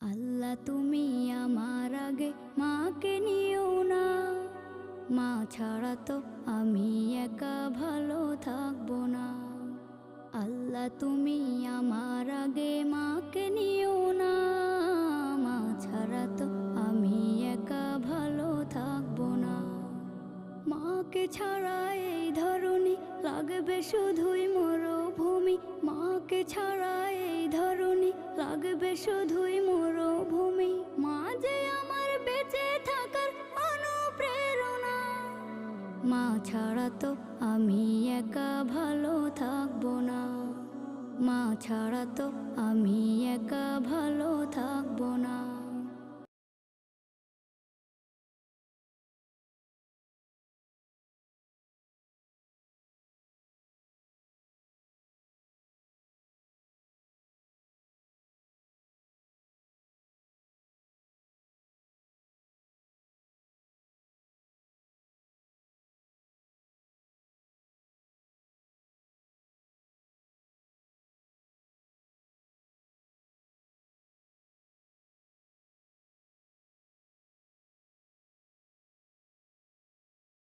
আল্লাহ তুমি আমার আগে মাকে নিও না, মা ছাড়া তো আমি একা ভালো থাকবো না। আল্লাহ তুমি আমার আগে মাকে নিও না, মা ছাড়া তো আমি একা ভালো থাকবো না। মাকে ছাড়া এই ধরনী লাগবে শুধুই মরুভূমি, মাকে ছাড়া এই ধরনী লাগবে শুধুই মরুভূমি। মা যে আমার বেঁচে থাকার অনুপ্রেরণা, মা ছাড়া তো আমি একা ভালো থাকবো না, মা ছাড়া তো আমি একা ভালো থাকবো